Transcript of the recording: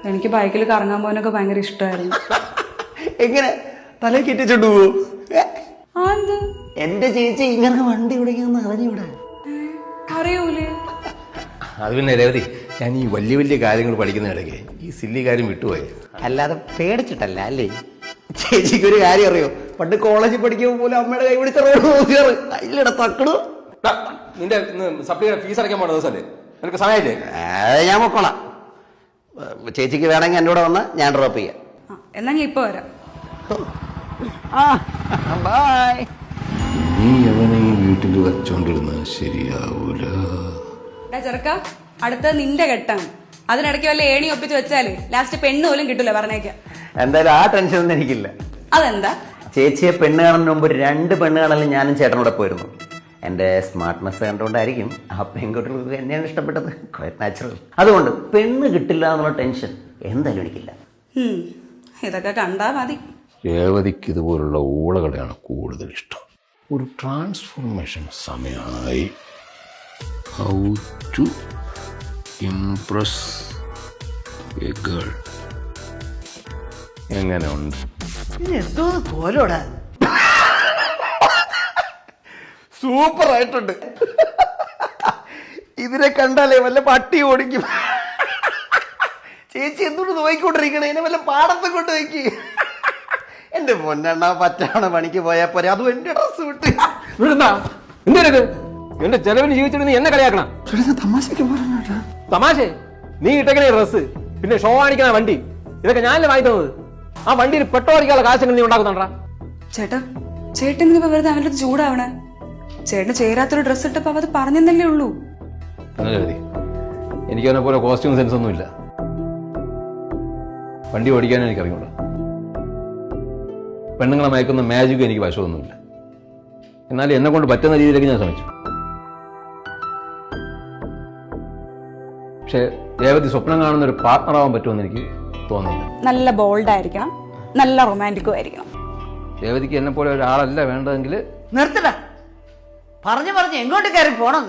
എനിക്ക് ബൈക്കിൽ കറങ്ങാൻ പോകാനൊക്കെ ഭയങ്കര ഇഷ്ടമായിരുന്നു. എങ്ങനെ തലേ കെട്ടിച്ചോണ്ട് പോവോ? എന്റെ ചേച്ചി ഇങ്ങനെ വണ്ടി ഓടിക്കുന്ന അറിഞ്ഞൂടെ? അറിയൂലേ? അത് പിന്നെ രേവതി, ഞാൻ ഈ വലിയ വലിയ കാര്യങ്ങൾ പഠിക്കുന്ന ഇടയ്ക്ക് ഈ സില്ലി കാര്യം വിട്ടുപോയി. അല്ലാതെ പേടിച്ചിട്ടല്ല അല്ലേ? ചേച്ചിക്ക് ഒരു കാര്യം അറിയോ? പണ്ട് കോളേജിൽ പഠിക്കുമ്പോൾ പോലും അമ്മയുടെ കൈ പിടിച്ച റോഡ് നോക്കിയാറ് അതിലിട തക്കണു. നിന്റെ സപ്ലിയുടെ ഫീസ് അടയ്ക്കാൻ പോണ ദിവസമല്ലേ? നിനക്ക് സമയമില്ലേ? ഞാൻ പൊക്കോളാം. ചേച്ചിക്ക് വേണമെങ്കിൽ എൻ്റെ കൂടെ വന്ന് ഞാൻ ഡ്രോപ്പ് ചെയ്യാം. എന്നാ ഞാൻ ഇപ്പൊ വരാം. ബൈ. നീ അവനെ ഈ വീട്ടിൽ വച്ചോണ്ടിരുന്നത് ശരിയാവൂല. ചെറുക്ക, അടുത്ത നിന്റെ കെട്ടാണ്. അതിനിടയ്ക്ക് വല്ല ഏണി ഒപ്പിച്ച് വെച്ചാല് ലാസ്റ്റ് പെണ്ണ് പോലും കിട്ടൂല. പറഞ്ഞേക്കാം. എന്തായാലും ആ ടെൻഷൻ ഒന്നും എനിക്കില്ല. അതെന്താ? ചേച്ചിയെ പെണ്ണ് കാണുന്നതിന് മുമ്പ് 2 പെണ്ണ് കാണലും ഞാനും ചേട്ടനോടെ പോയിരുന്നു. എന്റെ സ്മാർട്ട്നെസ് കണ്ടുകൊണ്ടായിരിക്കും ആ പെൺകുട്ടികൾക്ക് എന്നെയാണ് ഇഷ്ടപ്പെട്ടത്. നാച്ചുറൽ. അതുകൊണ്ട് പെണ്ണ് കിട്ടില്ല എന്നുള്ള ടെൻഷൻ എന്തായാലും എനിക്കില്ല. ഇതൊക്കെ കണ്ടാ മതി. രേവതിക്ക് ഇതുപോലുള്ള ഊളകളെയാണ് കൂടുതൽ ഇഷ്ടം. ഒരു ട്രാൻസ്ഫോർമേഷൻ സമയമായി. How to impress a girl. എങ്ങനെ ഉണ്ട്? എന്തോ കോലോടാ. സൂപ്പർ ആയിട്ടുണ്ട്. ഇതിനെ കണ്ടാലേ വല്ല പട്ടി ഓടിക്കും. ചേച്ചി എന്തുകൊണ്ട് നോക്കിക്കൊണ്ടിരിക്കണേ? എന്നെ വല്ല പാടത്തെ കൊണ്ട് വെക്ക്. എന്റെ പൊന്നെണ്ണ പറ്റാണ് പണിക്ക് പോയാ പോരെ. അതും എന്റെ ഡ്രസ് വിട്ട് എന്തേത് എന്റെ ചെലവിന് ജീവിച്ചിട്ട് നീ എന്നെ കളിയാക്കണം. തമാശക്ക് പറഞ്ഞ തമാശ? നീ ഇട്ടേക്കണ ഡ്രസ്, പിന്നെ ഷോ കാണിക്കണ വണ്ടി, ഇതൊക്കെ ഞാനല്ലേ വാങ്ങി തന്നത്. ആ വണ്ടിയിൽ പെട്രോൾ അടിക്കാനുള്ള കാശങ്ങൾ നീ ഉണ്ടാക്കുന്നുണ്ടാ? ചേട്ടാ, ചേട്ടൻ ഇപ്പൊ വെറുതെ അവൻ്റെ അടുത്ത് ചൂടാവണേ. ചേട്ടന് ചേരാത്തൊരു ഡ്രസ് ഇട്ടപ്പോ അത് പറഞ്ഞെന്നല്ലേ ഉള്ളൂ. എനിക്ക് അവനെ പോലെ കോസ്റ്റ്യൂം സെൻസ് ഒന്നുമില്ല. വണ്ടി ഓടിക്കാനും എനിക്ക് അറിഞ്ഞൂടാ. പെണ്ണുങ്ങളെ മയക്കുന്ന മാജിക്കും എനിക്ക് വശമൊന്നുമില്ല. എന്നാലും എന്നെ കൊണ്ട് പറ്റുന്ന രീതിയിലേക്ക് ഞാൻ ശ്രമിച്ചു. പക്ഷെ രേവതി സ്വപ്നം കാണുന്ന ഒരു പാർട്ണർ ആവാൻ പറ്റുമെന്ന് എനിക്ക് തോന്നുന്നില്ല. നല്ല ബോൾഡ് ആയിരിക്കണം, നല്ല റൊമാൻറ്റിക്കും ആയിരിക്കണം. രേവതിക്ക് എന്നെ പോലെ ഒരാളല്ല വേണ്ടതെങ്കിൽ നിർത്തട. പറഞ്ഞു എങ്ങോട്ട് കയറി പോണം.